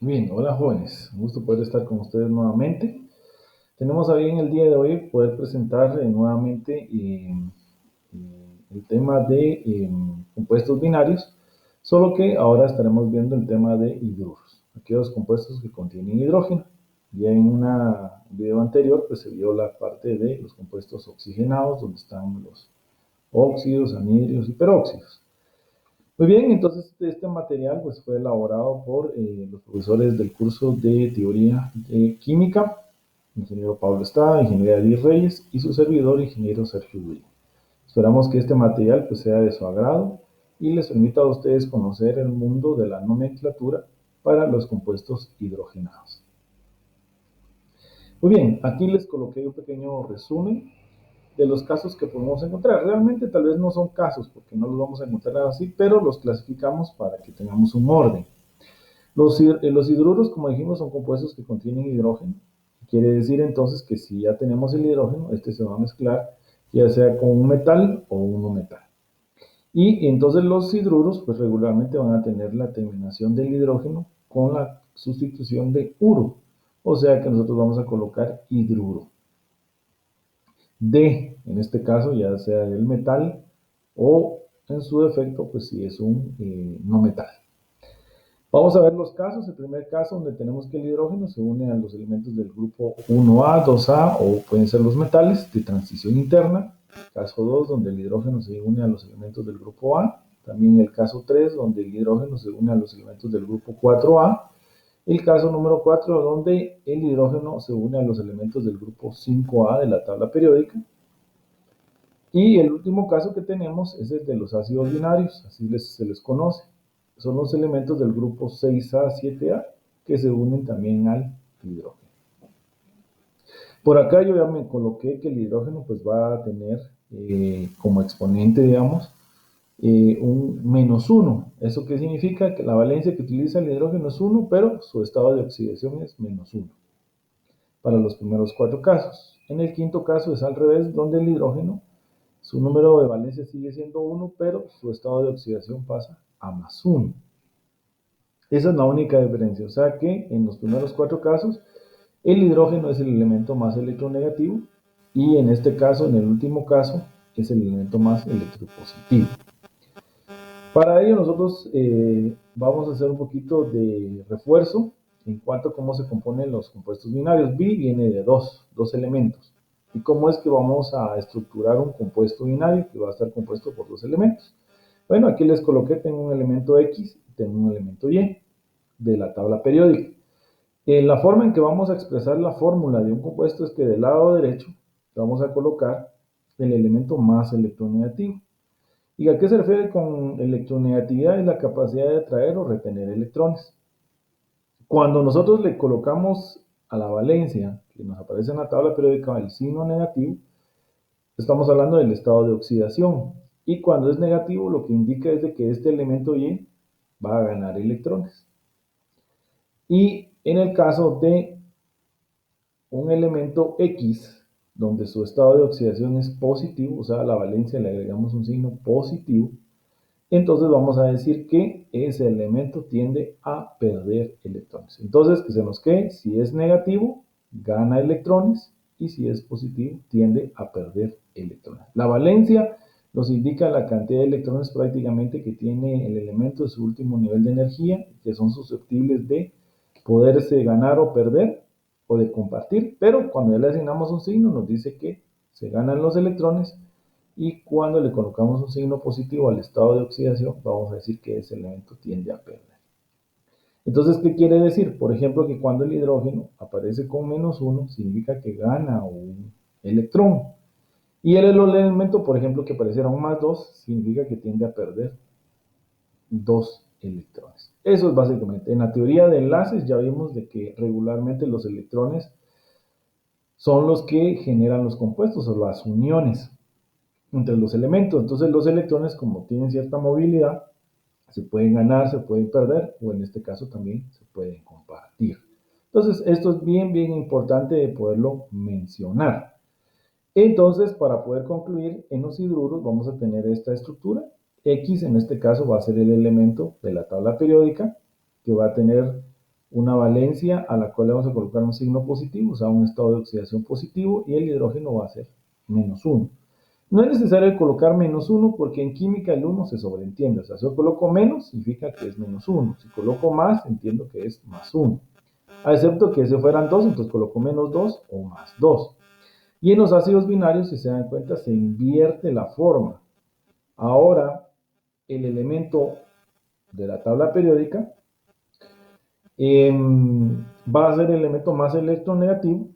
Bien, hola jóvenes, un gusto poder estar con ustedes nuevamente. Tenemos a bien el día de hoy poder presentar nuevamente el tema de compuestos binarios, solo que ahora estaremos viendo el tema de hidruros, aquellos compuestos que contienen hidrógeno. Ya en un video anterior pues se vio la parte de los compuestos oxigenados, donde están los óxidos, anhidrios y peróxidos. Muy bien, entonces este material pues, fue elaborado por los profesores del curso de Teoría de Química, ingeniero Pablo Estrada, ingeniero Edith Reyes y su servidor, ingeniero Sergio Uribe. Esperamos que este material pues, sea de su agrado y les permita a ustedes conocer el mundo de la nomenclatura para los compuestos hidrogenados. Muy bien, aquí les coloqué un pequeño resumen de los casos que podemos encontrar. Realmente tal vez no son casos, porque no los vamos a encontrar así, pero los clasificamos para que tengamos un orden. Los hidruros, como dijimos, son compuestos que contienen hidrógeno. Quiere decir entonces que si ya tenemos el hidrógeno, este se va a mezclar ya sea con un metal o un no metal. Y entonces los hidruros, pues regularmente van a tener la terminación del hidrógeno con la sustitución de uro. O sea que nosotros vamos a colocar hidruro. D, en este caso, ya sea el metal o en su defecto, pues si es un no metal. Vamos a ver los casos. El primer caso donde tenemos que el hidrógeno se une a los elementos del grupo 1A, 2A o pueden ser los metales de transición interna. Caso 2 donde el hidrógeno se une a los elementos del grupo A. También el caso 3 donde el hidrógeno se une a los elementos del grupo 4A. El caso número 4 donde el hidrógeno se une a los elementos del grupo 5A de la tabla periódica. Y el último caso que tenemos es el de los ácidos binarios, así se les conoce. Son los elementos del grupo 6A, 7A que se unen también al hidrógeno. Por acá yo ya me coloqué que el hidrógeno pues va a tener como exponente, digamos, un -1. ¿Eso qué significa? Que la valencia que utiliza el hidrógeno es 1, pero su estado de oxidación es -1 para los primeros 4 casos. En el quinto caso es al revés, donde el hidrógeno su número de valencia sigue siendo 1, pero su estado de oxidación pasa a +1. Esa es la única diferencia. O sea que en los primeros 4 casos, el hidrógeno es el elemento más electronegativo y en este caso, en el último caso, es el elemento más electropositivo. Para ello nosotros vamos a hacer un poquito de refuerzo en cuanto a cómo se componen los compuestos binarios. Bi viene de dos elementos. ¿Y cómo es que vamos a estructurar un compuesto binario que va a estar compuesto por dos elementos? Bueno, aquí les coloqué, tengo un elemento X y tengo un elemento Y de la tabla periódica. La forma en que vamos a expresar la fórmula de un compuesto es que del lado derecho vamos a colocar el elemento más electronegativo. ¿Y a qué se refiere con electronegatividad? Es la capacidad de atraer o retener electrones. Cuando nosotros le colocamos a la valencia, que nos aparece en la tabla periódica, el signo negativo, estamos hablando del estado de oxidación. Y cuando es negativo, lo que indica es de que este elemento Y va a ganar electrones. Y en el caso de un elemento X, donde su estado de oxidación es positivo, o sea, a la valencia le agregamos un signo positivo, entonces vamos a decir que ese elemento tiende a perder electrones. Entonces, que se nos quede, si es negativo, gana electrones y si es positivo, tiende a perder electrones. La valencia nos indica la cantidad de electrones prácticamente que tiene el elemento de su último nivel de energía, que son susceptibles de poderse ganar o perder o de compartir, pero cuando ya le asignamos un signo nos dice que se ganan los electrones y cuando le colocamos un signo positivo al estado de oxidación, vamos a decir que ese elemento tiende a perder. Entonces, ¿qué quiere decir? Por ejemplo, que cuando el hidrógeno aparece con -1, significa que gana un electrón. Y el elemento, por ejemplo, que apareciera un +2, significa que tiende a perder 2 electrones. Eso es básicamente. En la teoría de enlaces ya vimos de que regularmente los electrones son los que generan los compuestos o las uniones entre los elementos. Entonces los electrones, como tienen cierta movilidad, se pueden ganar, se pueden perder, o en este caso también se pueden compartir. Entonces esto es bien importante de poderlo mencionar. Entonces, para poder concluir, en los hidruros vamos a tener esta estructura. X en este caso va a ser el elemento de la tabla periódica que va a tener una valencia a la cual le vamos a colocar un signo positivo, o sea, un estado de oxidación positivo, y el hidrógeno va a ser -1. No es necesario colocar -1 porque en química el 1 se sobreentiende. O sea, si yo coloco menos, significa que es -1. Si coloco más, entiendo que es +1. A excepto que si fueran 2, entonces coloco -2 o +2. Y en los ácidos binarios, si se dan cuenta, se invierte la forma. Ahora, el elemento de la tabla periódica va a ser el elemento más electronegativo.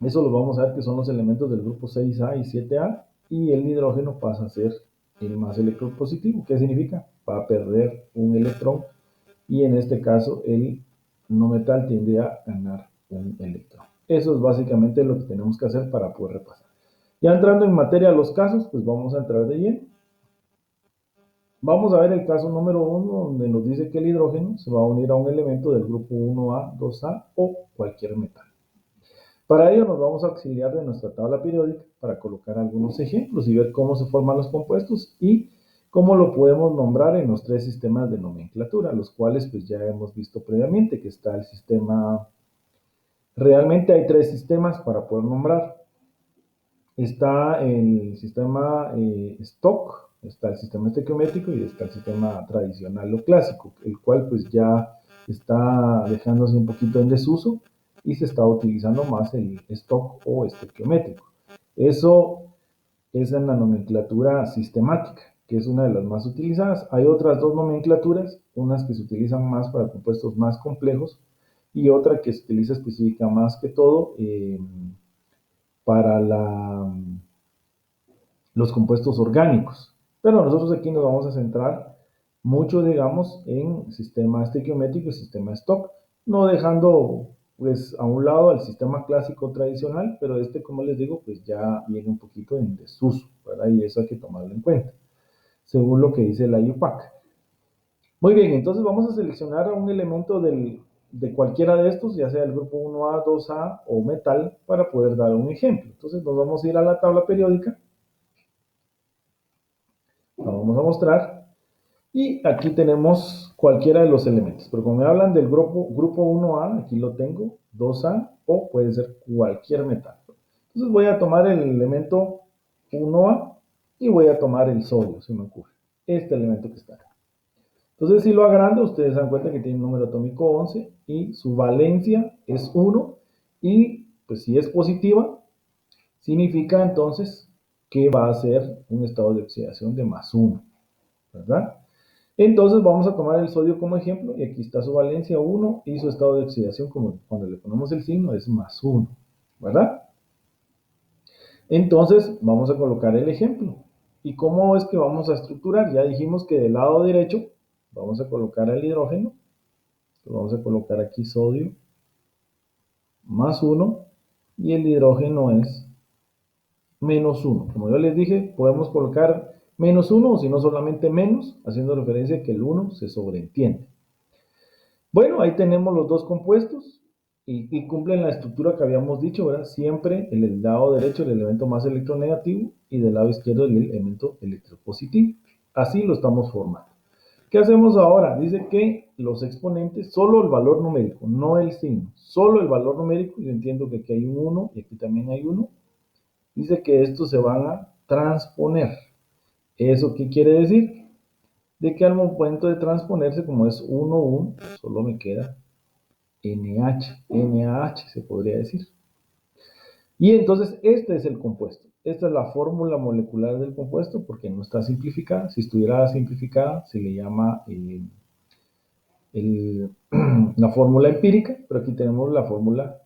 Eso lo vamos a ver que son los elementos del grupo 6A y 7A. Y el hidrógeno pasa a ser el más electropositivo. ¿Qué significa? Va a perder un electrón. Y en este caso, el no metal tiende a ganar un electrón. Eso es básicamente lo que tenemos que hacer para poder repasar. Ya entrando en materia de los casos, pues vamos a entrar de lleno. Vamos a ver el caso número 1, donde nos dice que el hidrógeno se va a unir a un elemento del grupo 1A, 2A o cualquier metal. Para ello nos vamos a auxiliar de nuestra tabla periódica para colocar algunos ejemplos y ver cómo se forman los compuestos y cómo lo podemos nombrar en los tres sistemas de nomenclatura, los cuales pues ya hemos visto previamente, que está el sistema. Realmente hay tres sistemas para poder nombrar. Está el sistema stock, está el sistema estequiométrico y está el sistema tradicional o clásico, el cual pues ya está dejándose un poquito en desuso y se está utilizando más el stock o estequiométrico. Eso es en la nomenclatura sistemática, que es una de las más utilizadas. Hay otras dos nomenclaturas, unas que se utilizan más para compuestos más complejos y otra que se utiliza específica más que todo para los compuestos orgánicos. Pero nosotros aquí nos vamos a centrar mucho, digamos, en sistema estequiométrico y sistema stock, no dejando pues a un lado el sistema clásico tradicional, pero este, como les digo, pues ya viene un poquito en desuso, ¿verdad? Y eso hay que tomarlo en cuenta, según lo que dice la IUPAC. Muy bien, entonces vamos a seleccionar un elemento de cualquiera de estos, ya sea el grupo 1A, 2A o metal, para poder dar un ejemplo. Entonces nos vamos a ir a la tabla periódica, la vamos a mostrar, y aquí tenemos cualquiera de los elementos. Pero como me hablan del grupo 1A, aquí lo tengo, 2A, o puede ser cualquier metal. Entonces voy a tomar el elemento 1A y voy a tomar el sodio, se me ocurre. Este elemento que está acá. Entonces, si lo agrando, ustedes se dan cuenta que tiene un número atómico 11 y su valencia es 1. Y pues si es positiva, significa entonces que va a ser un estado de oxidación de +1, ¿verdad? Entonces vamos a tomar el sodio como ejemplo y aquí está su valencia 1 y su estado de oxidación, como cuando le ponemos el signo, es +1, ¿verdad? Entonces vamos a colocar el ejemplo. ¿Y cómo es que vamos a estructurar? Ya dijimos que del lado derecho vamos a colocar el hidrógeno. Vamos a colocar aquí sodio +1 y el hidrógeno es -1. Como yo les dije, podemos colocar -1 o si no solamente menos, haciendo referencia a que el 1 se sobreentiende. Bueno, ahí tenemos los dos compuestos y cumplen la estructura que habíamos dicho, ¿verdad? Siempre en el lado derecho el elemento más electronegativo y del lado izquierdo el elemento electropositivo. Así lo estamos formando. ¿Qué hacemos ahora? Dice que los exponentes, solo el valor numérico, no el signo, solo el valor numérico, yo entiendo que aquí hay un 1 y aquí también hay 1, dice que estos se van a transponer. ¿Eso qué quiere decir? De que al momento de transponerse, como es 1, 1, solo me queda NaH se podría decir. Y entonces este es el compuesto. Esta es la fórmula molecular del compuesto porque no está simplificada. Si estuviera simplificada se le llama la fórmula empírica, pero aquí tenemos la fórmula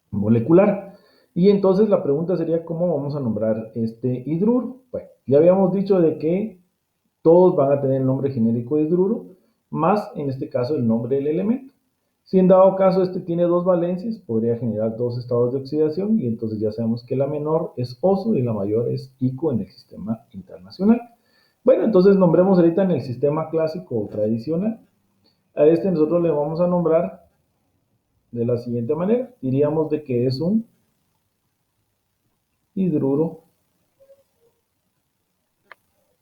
molecular. Y entonces la pregunta sería, ¿cómo vamos a nombrar este hidruro? Bueno, ya habíamos dicho de que todos van a tener el nombre genérico de hidruro, más en este caso el nombre del elemento. Si en dado caso este tiene dos valencias, podría generar dos estados de oxidación y entonces ya sabemos que la menor es oso y la mayor es ico en el sistema internacional. Bueno, entonces nombremos ahorita en el sistema clásico o tradicional. A este nosotros le vamos a nombrar de la siguiente manera. Diríamos de que es un hidruro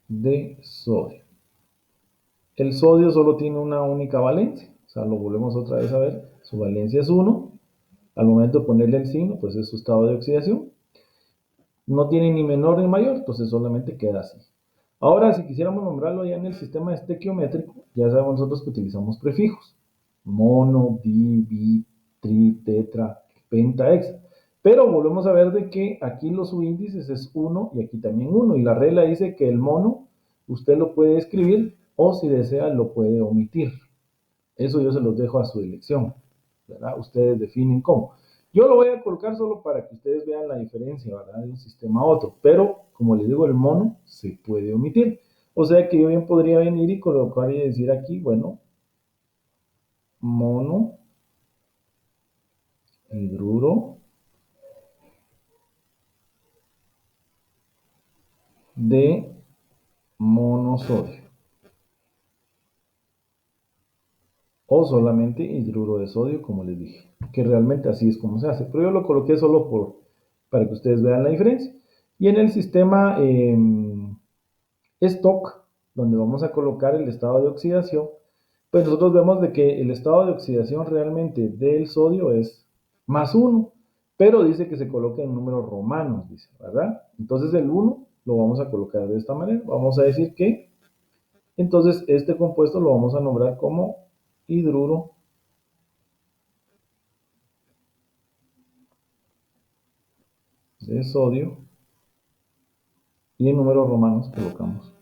de sodio. El sodio solo tiene una única valencia, o sea, lo volvemos otra vez a ver, su valencia es 1, al momento de ponerle el signo, pues es su estado de oxidación, no tiene ni menor ni mayor, entonces solamente queda así. Ahora, si quisiéramos nombrarlo ya en el sistema estequiométrico, ya sabemos nosotros que utilizamos prefijos, mono, di, bi, tri, tetra, penta, hexa. Pero volvemos a ver de que aquí los subíndices es 1 y aquí también 1, y la regla dice que el mono usted lo puede escribir o si desea lo puede omitir. Eso yo se los dejo a su elección, ¿verdad? Ustedes definen cómo. Yo lo voy a colocar solo para que ustedes vean la diferencia, ¿verdad? De un sistema a otro. Pero, como les digo, el mono se puede omitir. O sea que yo bien podría venir y colocar y decir aquí, bueno, mono, hidruro de monosodio. O solamente hidruro de sodio, como les dije. Que realmente así es como se hace. Pero yo lo coloqué solo para que ustedes vean la diferencia. Y en el sistema stock, donde vamos a colocar el estado de oxidación, pues nosotros vemos de que el estado de oxidación realmente del sodio es +1, pero dice que se coloca en números romanos, dice, ¿verdad? Entonces el 1 lo vamos a colocar de esta manera. Vamos a decir que, entonces este compuesto lo vamos a nombrar como hidruro de sodio y en números romanos colocamos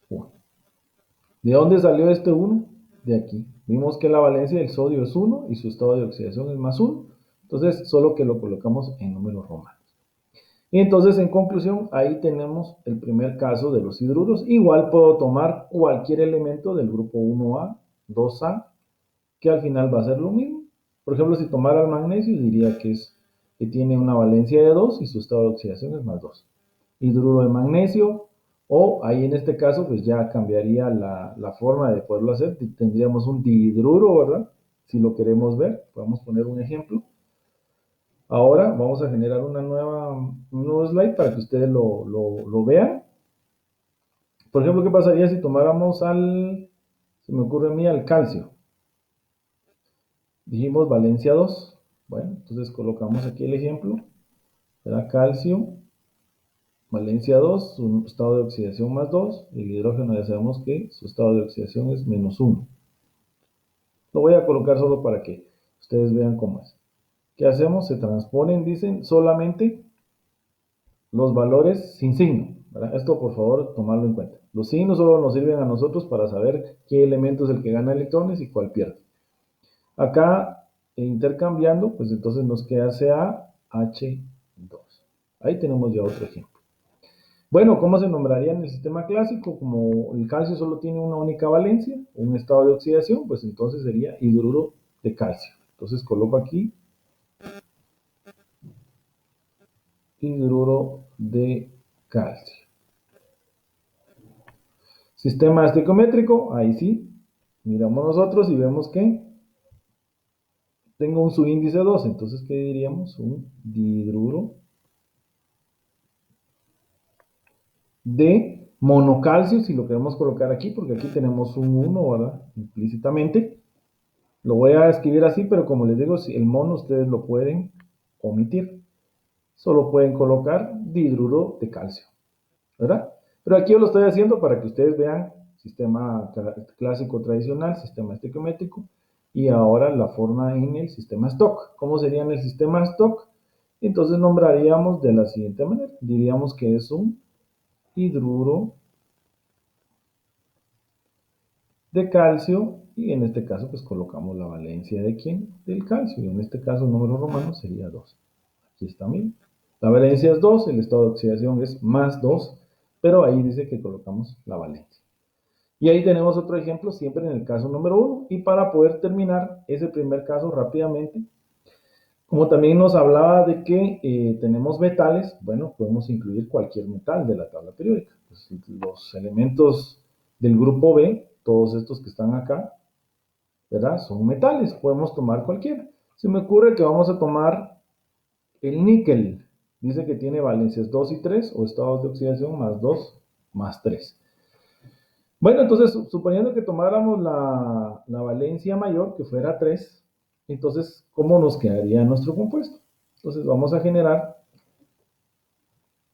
1. ¿De dónde salió este 1? De aquí. Vimos que la valencia del sodio es 1 y su estado de oxidación es +1. Entonces, solo que lo colocamos en números romanos. Y entonces, en conclusión, ahí tenemos el primer caso de los hidruros. Igual puedo tomar cualquier elemento del grupo 1A, 2A, que al final va a ser lo mismo. Por ejemplo, si tomara el magnesio, diría que tiene una valencia de 2 y su estado de oxidación es +2. Hidruro de magnesio, o ahí en este caso, pues ya cambiaría la forma de poderlo hacer. Tendríamos un dihidruro, ¿verdad? Si lo queremos ver, podemos poner un ejemplo. Ahora vamos a generar un nuevo slide para que ustedes lo vean. Por ejemplo, ¿qué pasaría si tomáramos se me ocurre a mí, al calcio? Dijimos valencia 2. Bueno, entonces colocamos aquí el ejemplo. Era calcio, valencia 2, su estado de oxidación +2. El hidrógeno ya sabemos que su estado de oxidación es -1. Lo voy a colocar solo para que ustedes vean cómo es. ¿Qué hacemos? Se transponen, dicen, solamente los valores sin signo, ¿verdad? Esto por favor tomarlo en cuenta. Los signos solo nos sirven a nosotros para saber qué elemento es el que gana electrones y cuál pierde. Acá intercambiando, pues entonces nos queda CaH2. Ahí tenemos ya otro ejemplo. Bueno, ¿cómo se nombraría en el sistema clásico? Como el calcio solo tiene una única valencia, un estado de oxidación, pues entonces sería hidruro de calcio. Entonces coloco aquí hidruro de calcio. Sistema estequiométrico, ahí sí, miramos nosotros y vemos que tengo un subíndice 2, entonces ¿qué diríamos? Un dihidruro de monocalcio, si lo queremos colocar aquí, porque aquí tenemos un 1, ¿verdad? Implícitamente. Lo voy a escribir así, pero como les digo, si el mono ustedes lo pueden omitir. Solo pueden colocar dihidruro de calcio, ¿verdad? Pero aquí yo lo estoy haciendo para que ustedes vean sistema clásico tradicional, sistema estequiométrico, y ahora la forma en el sistema stock. ¿Cómo sería en el sistema stock? Entonces nombraríamos de la siguiente manera. Diríamos que es un hidruro de calcio y en este caso pues colocamos la valencia de ¿quién? Del calcio, y en este caso el número romano sería 2. Aquí está, miren. La valencia es 2, el estado de oxidación es +2, pero ahí dice que colocamos la valencia. Y ahí tenemos otro ejemplo, siempre en el caso número 1. Y para poder terminar ese primer caso rápidamente, como también nos hablaba de que tenemos metales, bueno, podemos incluir cualquier metal de la tabla periódica. Pues, los elementos del grupo B, todos estos que están acá, ¿verdad? Son metales, podemos tomar cualquiera. Se me ocurre que vamos a tomar el níquel. Dice que tiene valencias 2 y 3, o estados de oxidación +2, +3. Bueno, entonces, suponiendo que tomáramos la valencia mayor, que fuera 3, entonces, ¿cómo nos quedaría nuestro compuesto? Entonces, vamos a generar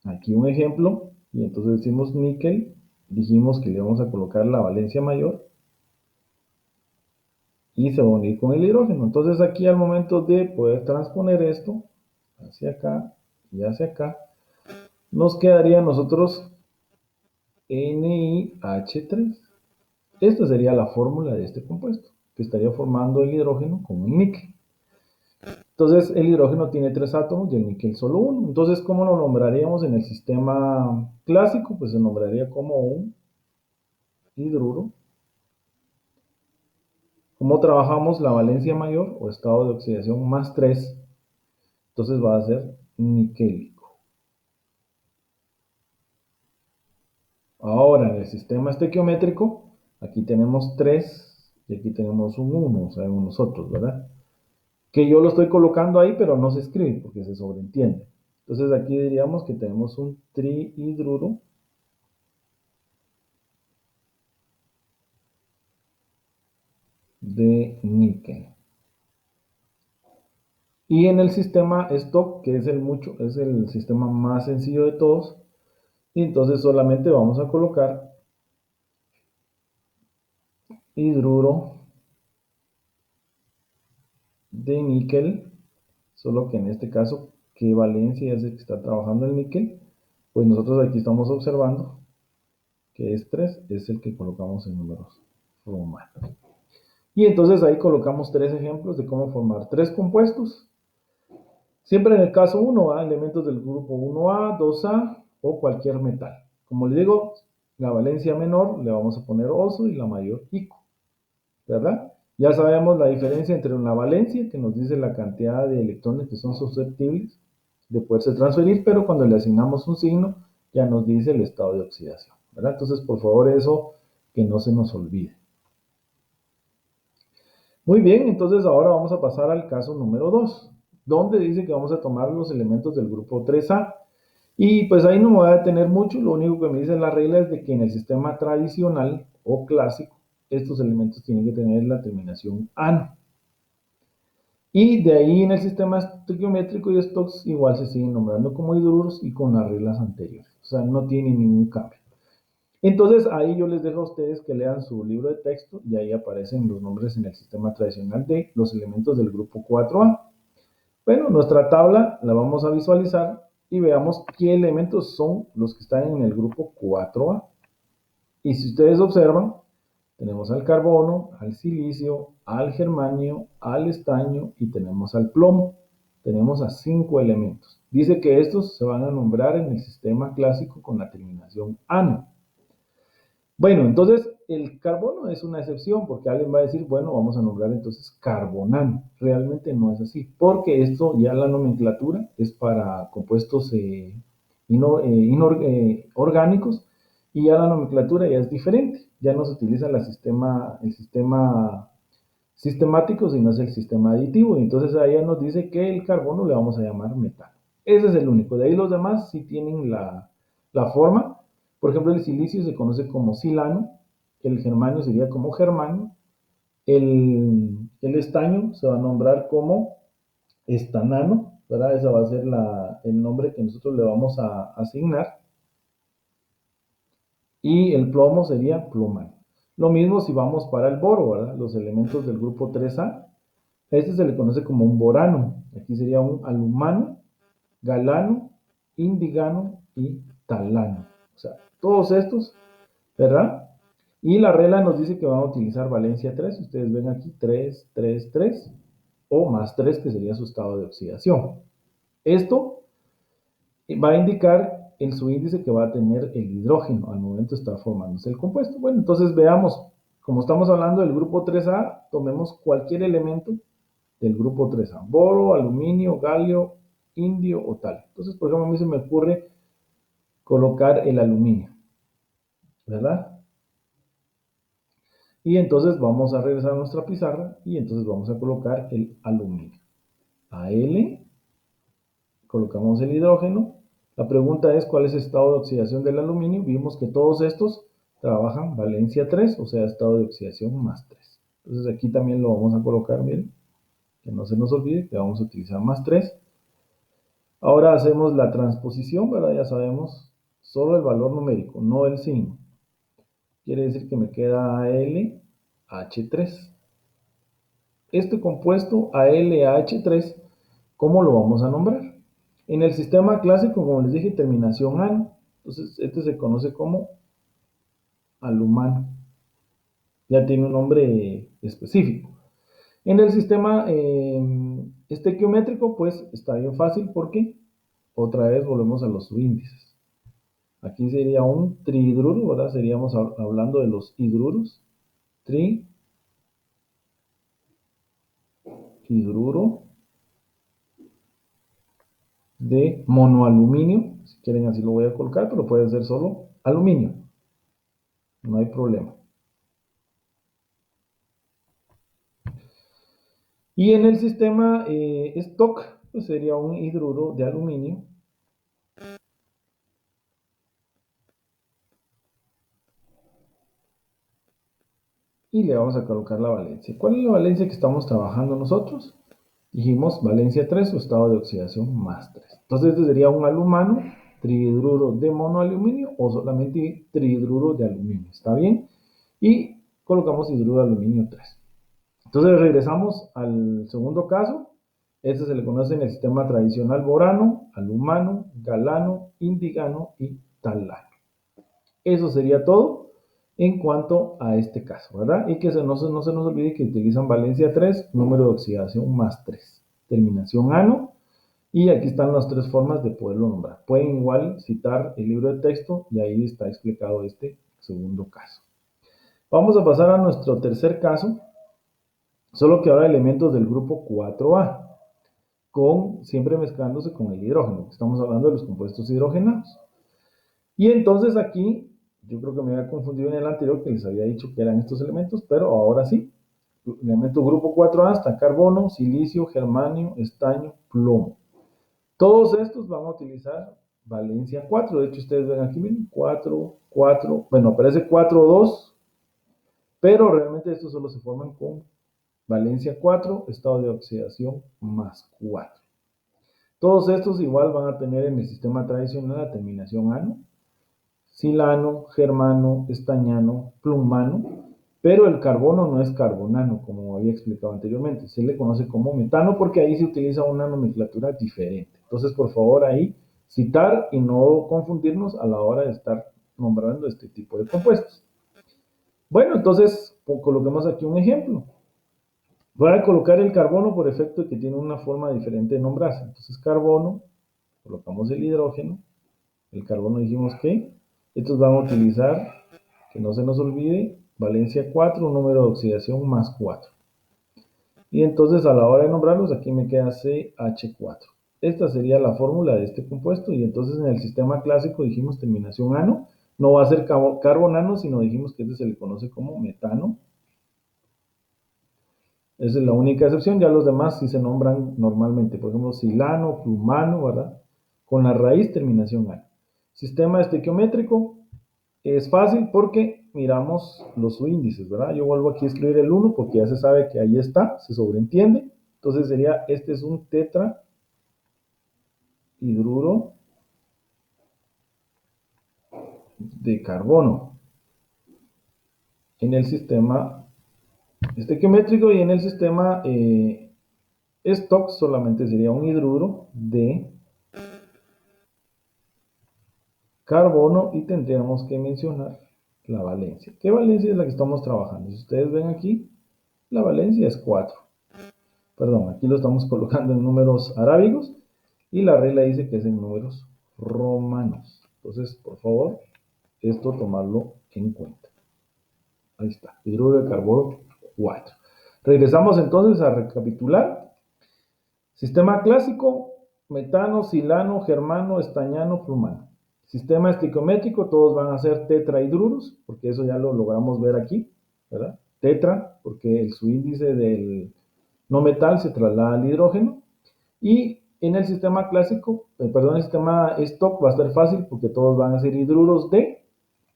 aquí un ejemplo, y entonces decimos níquel, dijimos que le vamos a colocar la valencia mayor, y se va a unir con el hidrógeno. Entonces, aquí al momento de poder transponer esto hacia acá y hacia acá, nos quedaría a nosotros NiH3. Esta sería la fórmula de este compuesto, que estaría formando el hidrógeno con el níquel. Entonces, el hidrógeno tiene 3 átomos y el níquel solo uno. Entonces, ¿cómo lo nombraríamos en el sistema clásico? Pues se nombraría como un hidruro. ¿Cómo trabajamos la valencia mayor o estado de oxidación más 3? Entonces va a ser niquélico. Ahora, en el sistema estequiométrico, aquí tenemos 3 y aquí tenemos un 1, sabemos nosotros, ¿verdad? Que yo lo estoy colocando ahí, pero no se escribe porque se sobreentiende. Entonces aquí diríamos que tenemos un trihidruro de níquel. Y en el sistema stock, que es es el sistema más sencillo de todos, y entonces solamente vamos a colocar hidruro de níquel, solo que en este caso, ¿qué valencia es el que está trabajando el níquel? Pues nosotros aquí estamos observando que es 3, es el que colocamos en números romanos. Y entonces ahí colocamos 3 ejemplos de cómo formar 3 compuestos. Siempre en el caso 1, elementos del grupo 1A, 2A o cualquier metal. Como les digo, la valencia menor le vamos a poner oso y la mayor ico, ¿verdad? Ya sabemos la diferencia entre una valencia, que nos dice la cantidad de electrones que son susceptibles de poderse transferir, pero cuando le asignamos un signo, ya nos dice el estado de oxidación, ¿verdad? Entonces, por favor, eso que no se nos olvide. Muy bien, entonces ahora vamos a pasar al caso número 2, donde dice que vamos a tomar los elementos del grupo 3A. Y pues ahí no me voy a detener mucho, lo único que me dice la regla es de que en el sistema tradicional o clásico, estos elementos tienen que tener la terminación ano. Y de ahí en el sistema estequiométrico y stocks igual se siguen nombrando como hidruros y con las reglas anteriores. O sea, no tiene ningún cambio. Entonces ahí yo les dejo a ustedes que lean su libro de texto y ahí aparecen los nombres en el sistema tradicional de los elementos del grupo 4A. Bueno, nuestra tabla la vamos a visualizar y veamos qué elementos son los que están en el grupo 4A. Y si ustedes observan, tenemos al carbono, al silicio, al germanio, al estaño y tenemos al plomo. Tenemos a 5 elementos. Dice que estos se van a nombrar en el sistema clásico con la terminación ano. Bueno, entonces el carbono es una excepción porque alguien va a decir, bueno, vamos a nombrar entonces carbonano. Realmente no es así, porque esto ya la nomenclatura es para compuestos orgánicos y ya la nomenclatura ya es diferente. Ya no se utiliza el sistema sistemático, sino es el sistema aditivo. Y entonces ahí ya nos dice que el carbono le vamos a llamar metano. Ese es el único. De ahí los demás sí tienen la forma. Por ejemplo, el silicio se conoce como silano, el germanio sería como germanio, el estaño se va a nombrar como estanano, ¿verdad? Ese va a ser el nombre que nosotros le vamos a asignar. Y el plomo sería plomano. Lo mismo si vamos para el boro, ¿verdad? Los elementos del grupo 3A. A este se le conoce como un borano. Aquí sería un alumano, galano, indigano y talano. O sea, todos estos, ¿verdad? Y la regla nos dice que van a utilizar valencia 3. Ustedes ven aquí 3, 3, 3 o más 3 que sería su estado de oxidación. Esto va a indicar en su índice que va a tener el hidrógeno al momento de estar formándose el compuesto. Bueno, entonces veamos, como estamos hablando del grupo 3A, tomemos cualquier elemento del grupo 3A, boro, aluminio, galio, indio o tal. Entonces, por ejemplo, a mí se me ocurre colocar el aluminio, ¿verdad? Y entonces vamos a regresar a nuestra pizarra y entonces vamos a colocar el aluminio. Al, colocamos el hidrógeno. La pregunta es, ¿cuál es el estado de oxidación del aluminio? Vimos que todos estos trabajan valencia 3, o sea, estado de oxidación más 3. Entonces aquí también lo vamos a colocar, miren, que no se nos olvide que vamos a utilizar más 3. Ahora hacemos la transposición, ¿verdad? Ya sabemos solo el valor numérico, no el signo. Quiere decir que me queda AlH3. Este compuesto AlH3, ¿cómo lo vamos a nombrar? En el sistema clásico, como les dije, terminación ano. Entonces, este se conoce como alumano. Ya tiene un nombre específico. En el sistema estequiométrico, pues está bien fácil porque otra vez volvemos a los subíndices. Aquí sería un trihidruro, ¿verdad? Seríamos hablando de los hidruros. Trihidruro de monoaluminio. Si quieren así lo voy a colocar, pero puede ser solo aluminio. No hay problema. Y en el sistema stock, pues sería un hidruro de aluminio. Y le vamos a colocar la valencia. ¿Cuál es la valencia que estamos trabajando nosotros? Dijimos valencia 3 o estado de oxidación más 3. Entonces este sería un alumano, trihidruro de monoaluminio o solamente trihidruro de aluminio. ¿Está bien? Y colocamos hidruro de aluminio 3. Entonces regresamos al segundo caso. Este se le conoce en el sistema tradicional borano, alumano, galano, indigano y talano. Eso sería todo en cuanto a este caso, ¿verdad? Y que no se nos olvide que utilizan valencia 3, número de oxidación más 3, terminación ano, y aquí están las tres formas de poderlo nombrar. Pueden igual citar el libro de texto y ahí está explicado este segundo caso. Vamos a pasar a nuestro tercer caso, solo que ahora elementos del grupo 4A, siempre mezclándose con el hidrógeno. Estamos hablando de los compuestos hidrogenados. Y entonces aquí, yo creo que me había confundido en el anterior que les había dicho que eran estos elementos, pero ahora sí. Elemento grupo 4A está carbono, silicio, germanio, estaño, plomo. Todos estos van a utilizar valencia 4. De hecho, ustedes ven aquí, miren, 4, 4. Bueno, aparece 4, 2, pero realmente estos solo se forman con valencia 4, estado de oxidación más 4. Todos estos igual van a tener en el sistema tradicional la terminación ano, silano, germano, estañano, plumano, pero el carbono no es carbonano, como había explicado anteriormente. Se le conoce como metano porque ahí se utiliza una nomenclatura diferente. Entonces, por favor, ahí citar y no confundirnos a la hora de estar nombrando este tipo de compuestos. Bueno, entonces coloquemos aquí un ejemplo. Voy a colocar el carbono por efecto de que tiene una forma diferente de nombrarse. Entonces, carbono, colocamos el hidrógeno. El carbono dijimos que estos van a utilizar, que no se nos olvide, valencia 4, un número de oxidación más 4. Y entonces a la hora de nombrarlos, aquí me queda CH4. Esta sería la fórmula de este compuesto y entonces en el sistema clásico dijimos terminación ano. No va a ser carbonano, sino dijimos que este se le conoce como metano. Esa es la única excepción, ya los demás sí se nombran normalmente. Por ejemplo, silano, plumano, ¿verdad? Con la raíz terminación ano. Sistema estequiométrico es fácil porque miramos los subíndices, ¿verdad? Yo vuelvo aquí a escribir el 1 porque ya se sabe que ahí está, se sobreentiende. Entonces sería, este es un tetrahidruro de carbono en el sistema estequiométrico y en el sistema stock solamente sería un hidruro de carbono y tendríamos que mencionar la valencia. ¿Qué valencia es la que estamos trabajando? Si ustedes ven aquí, la valencia es 4. Perdón, aquí lo estamos colocando en números arábigos y la regla dice que es en números romanos. Entonces, por favor, esto tomarlo en cuenta. Ahí está, hidruro de carbono 4. Regresamos entonces a recapitular. Sistema clásico, metano, silano, germano, estañano, plumano. Sistema estequiométrico, todos van a ser tetrahidruros, porque eso ya lo logramos ver aquí, ¿verdad? Tetra, porque su índice del no metal se traslada al hidrógeno. Y en el sistema clásico, el sistema stock va a estar fácil porque todos van a ser hidruros de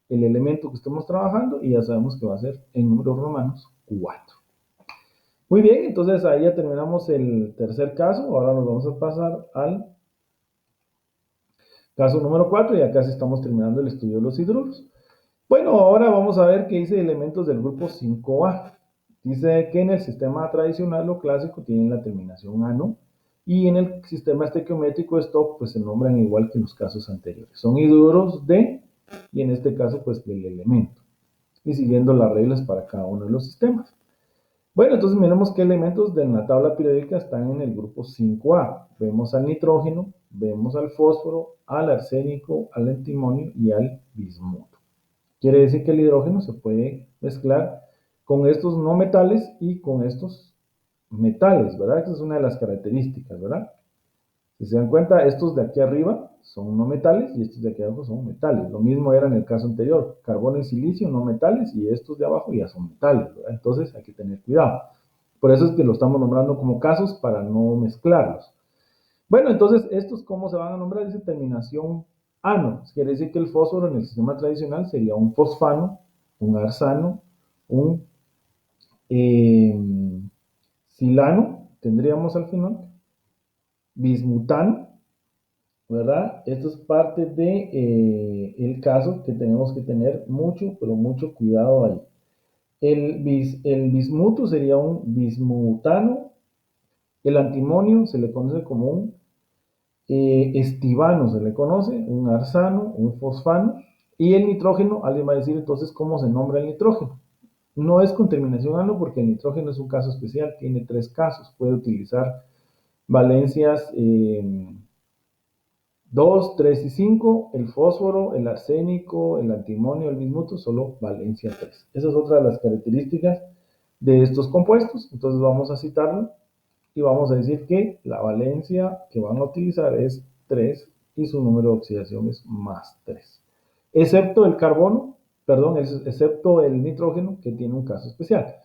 el elemento que estemos trabajando y ya sabemos que va a ser en números romanos 4. Muy bien, entonces ahí ya terminamos el tercer caso. Ahora nos vamos a pasar al caso número 4 y acá casi estamos terminando el estudio de los hidruros. Bueno, ahora vamos a ver qué dice elementos del grupo 5A. Dice que en el sistema tradicional o clásico tienen la terminación ano y en el sistema estequiométrico stop pues se nombran igual que en los casos anteriores. Son hidruros de y en este caso pues del elemento y siguiendo las reglas para cada uno de los sistemas. Bueno, entonces miremos qué elementos de la tabla periódica están en el grupo 5A. Vemos al nitrógeno, vemos al fósforo, al arsénico, al antimonio y al bismuto. Quiere decir que el hidrógeno se puede mezclar con estos no metales y con estos metales, ¿verdad? Esa es una de las características, ¿verdad? Si se dan cuenta, estos de aquí arriba son no metales y estos de aquí abajo son metales. Lo mismo era en el caso anterior, carbono y silicio no metales y estos de abajo ya son metales, ¿verdad? Entonces hay que tener cuidado. Por eso es que lo estamos nombrando como casos para no mezclarlos. Bueno, entonces, ¿estos cómo se van a nombrar? Dice terminación ano. Quiere decir que el fósforo en el sistema tradicional sería un fosfano, un arsano, un eh, silano, tendríamos al final, bismutano, ¿verdad? Esto es parte de el caso que tenemos que tener mucho, pero mucho cuidado ahí. El bismuto sería un bismutano, el antimonio se le conoce como un estivano se le conoce, un arsano, un fosfano, y el nitrógeno, alguien va a decir entonces cómo se nombra el nitrógeno. No es con terminación ano porque el nitrógeno es un caso especial, tiene 3 casos, puede utilizar valencias 2, 3 y 5, el fósforo, el arsénico, el antimonio, el bismuto, solo valencia 3. Esa es otra de las características de estos compuestos, entonces vamos a citarlo y vamos a decir que la valencia que van a utilizar es 3 y su número de oxidación es más 3. Excepto el carbono, perdón, excepto el nitrógeno que tiene un caso especial.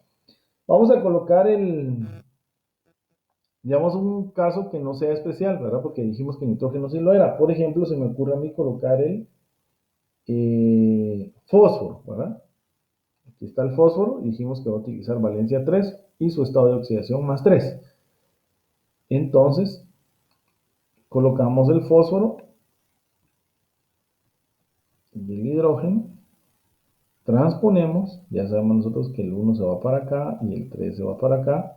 Vamos a colocar digamos, un caso que no sea especial, ¿verdad? Porque dijimos que el nitrógeno sí lo era. Por ejemplo, se me ocurre a mí colocar el fósforo, ¿verdad? Aquí está el fósforo, dijimos que va a utilizar valencia 3 y su estado de oxidación más 3. Entonces, colocamos el fósforo del hidrógeno, transponemos, ya sabemos nosotros que el 1 se va para acá y el 3 se va para acá.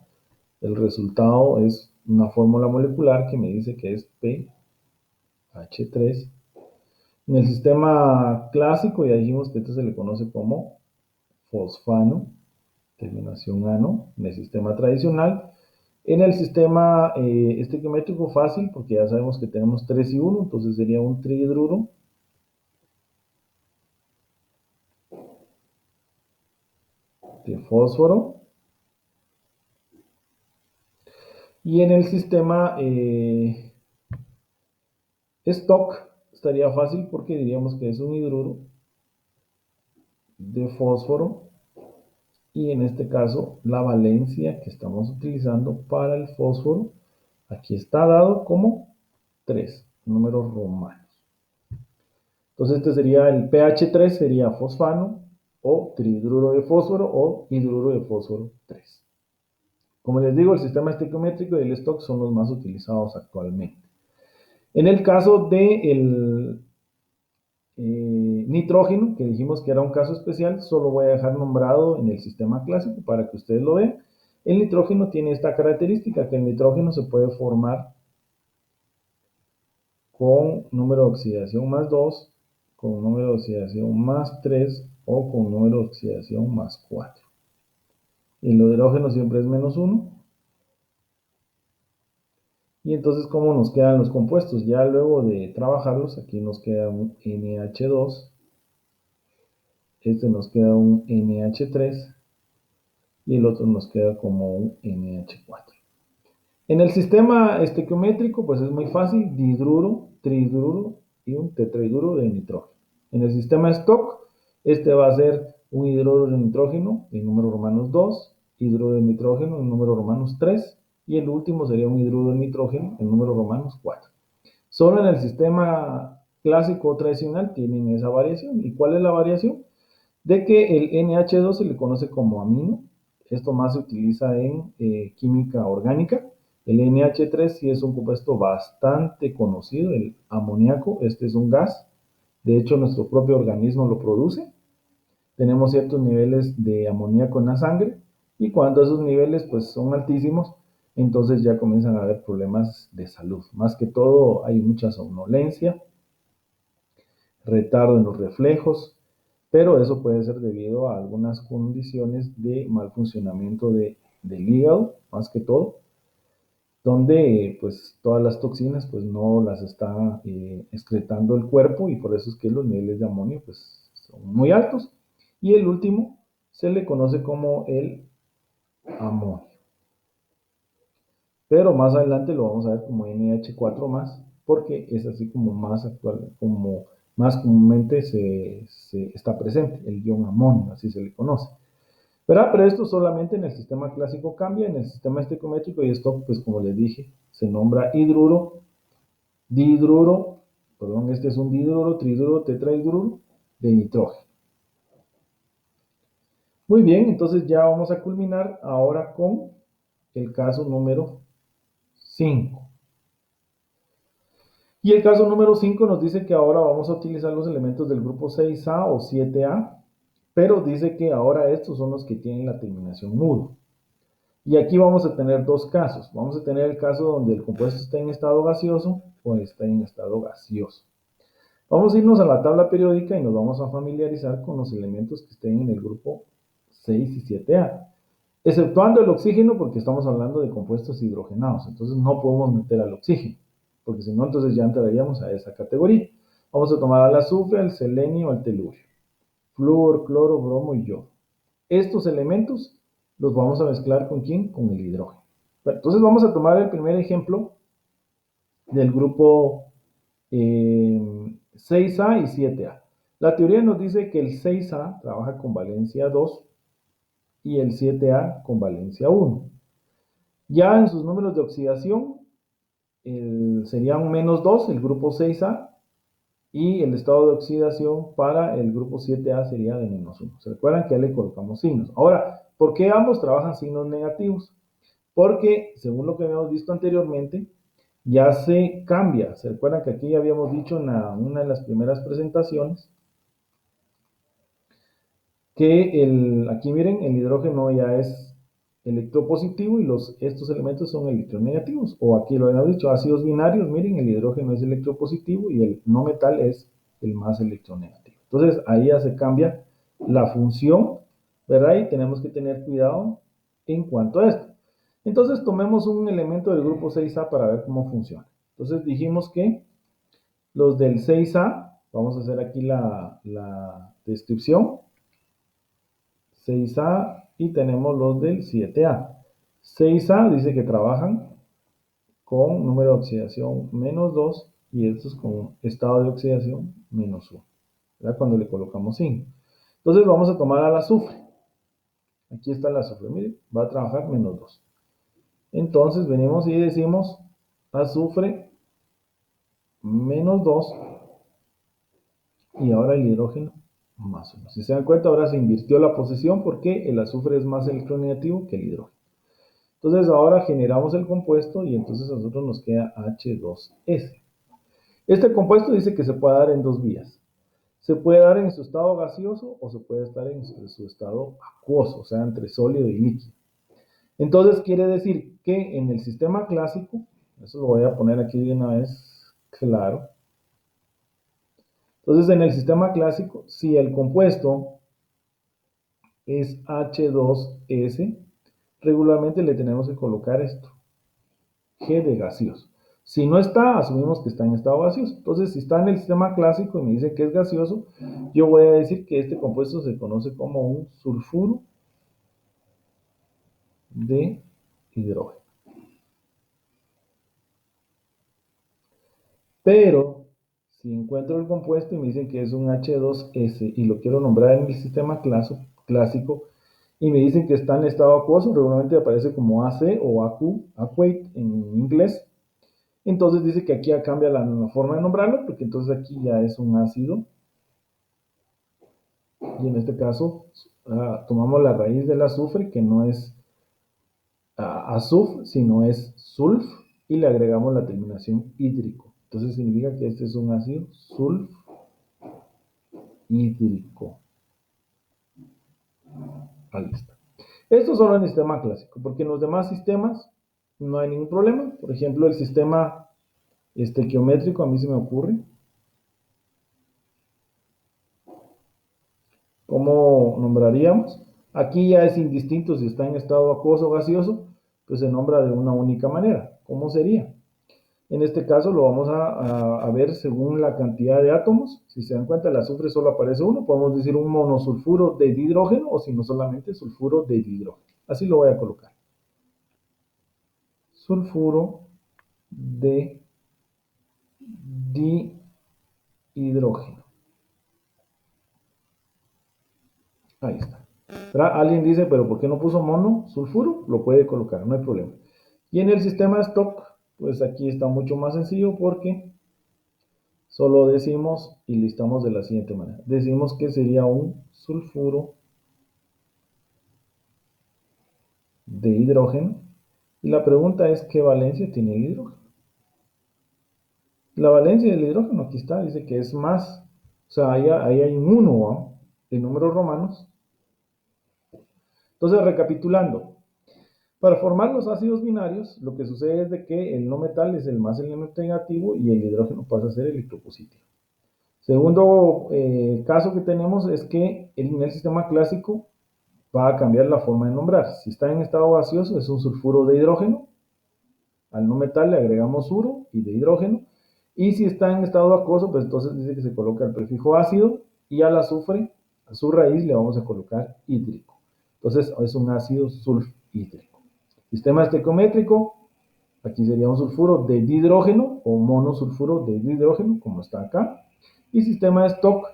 El resultado es una fórmula molecular que me dice que es pH3. En el sistema clásico ya dijimos que esto se le conoce como fosfano, terminación ano, en el sistema tradicional. En el sistema estequiométrico fácil, porque ya sabemos que tenemos 3 y 1, entonces sería un trihidruro de fósforo. Y en el sistema stock estaría fácil porque diríamos que es un hidruro de fósforo y en este caso la valencia que estamos utilizando para el fósforo aquí está dado como 3 números romanos. Entonces este sería el pH3, sería fosfano o trihidruro de fósforo o hidruro de fósforo 3. Como les digo, el sistema estequiométrico y el stock son los más utilizados actualmente. En el caso del nitrógeno, que dijimos que era un caso especial, solo voy a dejar nombrado en el sistema clásico para que ustedes lo vean. El nitrógeno tiene esta característica, que el nitrógeno se puede formar con número de oxidación más 2, con número de oxidación más 3 o con número de oxidación más 4. El hidrógeno siempre es menos 1. Y entonces, ¿cómo nos quedan los compuestos? Ya luego de trabajarlos, aquí nos queda un NH2, este nos queda un NH3 y el otro nos queda como un NH4. En el sistema estequiométrico, pues es muy fácil, dihidruro, trihidruro y un tetrahidruro de nitrógeno. En el sistema stock, este va a ser un hidruro de nitrógeno en números romanos 2, hidruro de nitrógeno en números romanos 3 y el último sería un hidruro de nitrógeno en números romanos 4. Solo en el sistema clásico o tradicional tienen esa variación. ¿Y cuál es la variación? De que el NH2 se le conoce como amino. Esto más se utiliza en química orgánica. El NH3 sí es un compuesto bastante conocido, el amoníaco. Este es un gas. De hecho, nuestro propio organismo lo produce. Tenemos ciertos niveles de amoníaco en la sangre y cuando esos niveles pues son altísimos, entonces ya comienzan a haber problemas de salud. Más que todo hay mucha somnolencia, retardo en los reflejos, pero eso puede ser debido a algunas condiciones de mal funcionamiento del hígado, más que todo, donde pues todas las toxinas pues no las está excretando el cuerpo y por eso es que los niveles de amonio pues son muy altos. Y el último se le conoce como el amonio, pero más adelante lo vamos a ver como NH4 más, porque es así como más actual, como más comúnmente se está presente, el ion amonio, así se le conoce. ¿Verdad? Pero esto solamente en el sistema clásico cambia, en el sistema estequiométrico, y esto, pues como les dije, se nombra hidruro, dihidruro, perdón, este es un dihidruro, tridruro, tetrahidruro de nitrógeno. Muy bien, entonces ya vamos a culminar ahora con el caso número 5. Y el caso número 5 nos dice que ahora vamos a utilizar los elementos del grupo 6A o 7A, pero dice que ahora estos son los que tienen la terminación mudo. Y aquí vamos a tener dos casos. Vamos a tener el caso donde el compuesto está en estado gaseoso o está en estado gaseoso. Vamos a irnos a la tabla periódica y nos vamos a familiarizar con los elementos que estén en el grupo 6 y 7A. Exceptuando el oxígeno porque estamos hablando de compuestos hidrogenados. Entonces no podemos meter al oxígeno, porque si no, entonces ya entraríamos a esa categoría. Vamos a tomar al azufre, al selenio, al telurio. Flúor, cloro, bromo y yodo. Estos elementos los vamos a mezclar con ¿quién? Con el hidrógeno. Bueno, entonces vamos a tomar el primer ejemplo del grupo 6A y 7A. La teoría nos dice que el 6A trabaja con valencia 2 y el 7A con valencia 1. Ya en sus números de oxidación sería un -2, el grupo 6A, y el estado de oxidación para el grupo 7A sería de -1. ¿Se recuerdan que ya le colocamos signos? Ahora, ¿por qué ambos trabajan signos negativos? Porque, según lo que habíamos visto anteriormente, ya se cambia. ¿Se recuerdan que aquí ya habíamos dicho en una de las primeras presentaciones que aquí miren, el hidrógeno ya es electropositivo y estos elementos son electronegativos? O aquí lo habíamos dicho, ácidos binarios, miren, el hidrógeno es electropositivo y el no metal es el más electronegativo. Entonces ahí ya se cambia la función, ¿verdad? Y tenemos que tener cuidado en cuanto a esto. Entonces tomemos un elemento del grupo 6A para ver cómo funciona. Entonces dijimos que los del 6A, vamos a hacer aquí la descripción, 6A y tenemos los del 7A. 6A dice que trabajan con número de oxidación -2 y estos con estado de oxidación -1, ¿verdad? Cuando le colocamos 5. Entonces vamos a tomar al azufre. Aquí está el azufre, miren, va a trabajar -2. Entonces venimos y decimos azufre -2 y ahora el hidrógeno +1. Si se dan cuenta, ahora se invirtió la posición porque el azufre es más electronegativo que el hidrógeno. Entonces ahora generamos el compuesto y entonces a nosotros nos queda H2S. Este compuesto dice que se puede dar en dos vías. Se puede dar en su estado gaseoso o se puede estar en su estado acuoso, o sea, entre sólido y líquido. Entonces quiere decir que en el sistema clásico, eso lo voy a poner aquí de una vez claro. Entonces en el sistema clásico, si el compuesto es H2S, regularmente le tenemos que colocar esto, G de gaseoso. Si no está, asumimos que está en estado gaseoso. Entonces, si está en el sistema clásico y me dice que es gaseoso, yo voy a decir que este compuesto se conoce como un sulfuro de hidrógeno. Pero, si encuentro el compuesto y me dicen que es un H2S y lo quiero nombrar en el sistema clásico y me dicen que está en estado acuoso, regularmente aparece como AC o AQ, aquate en inglés. Entonces dice que aquí ya cambia la forma de nombrarlo, porque entonces aquí ya es un ácido, y en este caso tomamos la raíz del azufre, que no es azuf, sino es sulf, y le agregamos la terminación hídrico. Entonces significa que este es un ácido sulfhídrico. Ahí está. Esto solo en el sistema clásico, porque en los demás sistemas no hay ningún problema. Por ejemplo, el sistema estequiométrico a mí se me ocurre. ¿Cómo nombraríamos? Aquí ya es indistinto si está en estado acuoso o gaseoso, pues se nombra de una única manera. ¿Cómo sería? En este caso lo vamos a ver según la cantidad de átomos. Si se dan cuenta, el azufre solo aparece uno. Podemos decir un monosulfuro de dihidrógeno o si no solamente sulfuro de dihidrógeno. Así lo voy a colocar. Sulfuro de dihidrógeno. Ahí está. ¿Verdad? Alguien dice, pero ¿por qué no puso monosulfuro? Lo puede colocar, no hay problema. Y en el sistema stock, pues aquí está mucho más sencillo porque solo decimos y listamos de la siguiente manera. Decimos que sería un sulfuro de hidrógeno. Y la pregunta es, ¿qué valencia tiene el hidrógeno? La valencia del hidrógeno, aquí está, dice que es más. O sea, ahí hay un 1, ¿no? En números romanos. Entonces, recapitulando. Para formar los ácidos binarios, lo que sucede es de que el no metal es el más elemento negativo y el hidrógeno pasa a ser electropositivo. Segundo caso que tenemos es que en el sistema clásico va a cambiar la forma de nombrar. Si está en estado gaseoso es un sulfuro de hidrógeno, al no metal le agregamos uro y de hidrógeno, y si está en estado acuoso, pues entonces dice que se coloca el prefijo ácido y al azufre, a su raíz le vamos a colocar hídrico. Entonces es un ácido sulfhídrico. Sistema estequiométrico, aquí sería un sulfuro de dihidrógeno o monosulfuro de dihidrógeno, como está acá. Y sistema de Stock,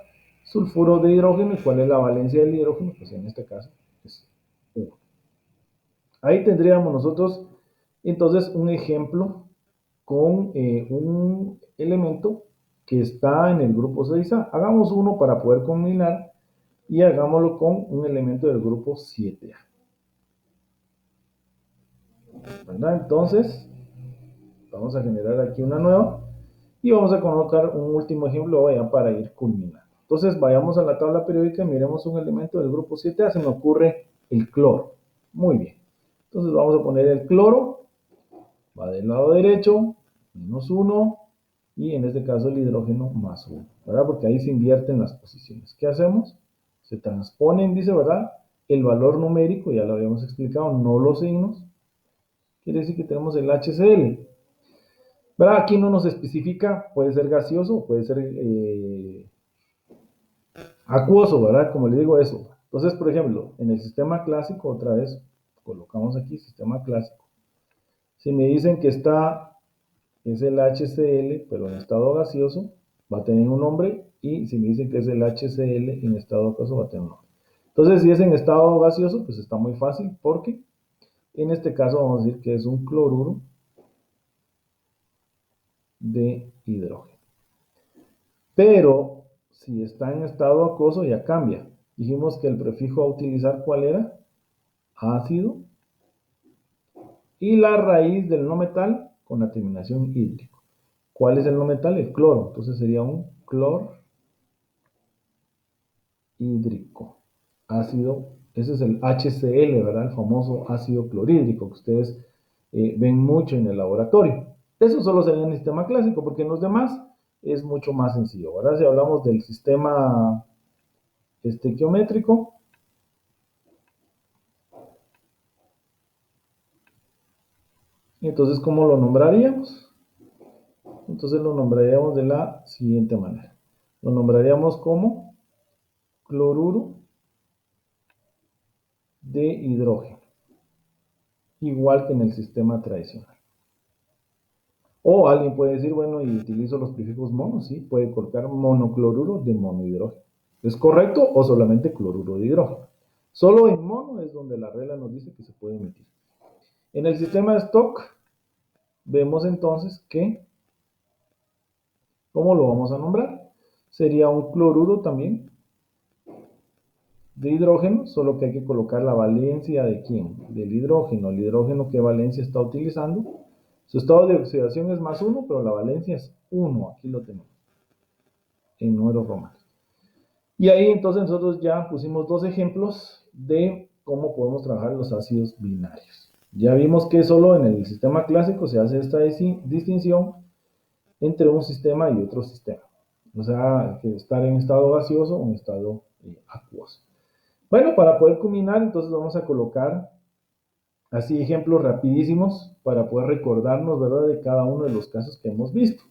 sulfuro de hidrógeno. ¿Y cuál es la valencia del hidrógeno? Pues en este caso es 1. Ahí tendríamos nosotros entonces un ejemplo con un elemento que está en el grupo 6A. Hagamos uno para poder combinar y hagámoslo con un elemento del grupo 7A. ¿Verdad? Entonces, vamos a generar aquí una nueva y vamos a colocar un último ejemplo ya para ir culminando. Entonces vayamos a la tabla periódica y miremos un elemento del grupo 7A. Se me ocurre el cloro. Muy bien. Entonces vamos a poner el cloro. Va del lado derecho, menos 1. Y en este caso el hidrógeno más 1. ¿Verdad? Porque ahí se invierten las posiciones. ¿Qué hacemos? Se transponen, dice, ¿verdad? El valor numérico, ya lo habíamos explicado, no los signos. Quiere decir que tenemos el HCl. ¿Verdad? Aquí no nos especifica, puede ser gaseoso, puede ser acuoso, ¿verdad? Como le digo eso. Entonces, por ejemplo, en el sistema clásico, otra vez, colocamos aquí sistema clásico. Si me dicen que es el HCl, pero en estado gaseoso, va a tener un nombre, y si me dicen que es el HCl en estado gaseoso, va a tener un nombre. Entonces, si es en estado gaseoso, pues está muy fácil, porque en este caso vamos a decir que es un cloruro de hidrógeno. Pero si está en estado acuoso ya cambia. Dijimos que el prefijo a utilizar, ¿cuál era? Ácido. Y la raíz del no metal con la terminación hídrico. ¿Cuál es el no metal? El cloro. Entonces sería un clor hídrico. Ácido. Ese es el HCl, ¿verdad? El famoso ácido clorhídrico que ustedes ven mucho en el laboratorio. Eso solo sería en el sistema clásico, porque en los demás es mucho más sencillo, ¿verdad? Si hablamos del sistema estequiométrico, entonces, ¿cómo lo nombraríamos? Entonces lo nombraríamos de la siguiente manera. Lo nombraríamos como cloruro de hidrógeno, igual que en el sistema tradicional. O alguien puede decir, bueno, y utilizo los prefijos mono, sí, puede colocar monocloruro de monohidrógeno. ¿Es correcto o solamente cloruro de hidrógeno? Solo en mono es donde la regla nos dice que se puede omitir. En el sistema de Stock, vemos entonces que, ¿cómo lo vamos a nombrar? Sería un cloruro también de hidrógeno, solo que hay que colocar la valencia de quién, del hidrógeno. El hidrógeno, ¿qué valencia está utilizando? Su estado de oxidación es +1, pero la valencia es 1. Aquí lo tenemos, en números romanos. Y ahí entonces nosotros ya pusimos dos ejemplos de cómo podemos trabajar los ácidos binarios. Ya vimos que solo en el sistema clásico se hace esta distinción entre un sistema y otro sistema. O sea, que estar en estado gaseoso o en estado acuoso. Bueno, para poder combinar, entonces vamos a colocar así ejemplos rapidísimos para poder recordarnos, ¿verdad?, de cada uno de los casos que hemos visto.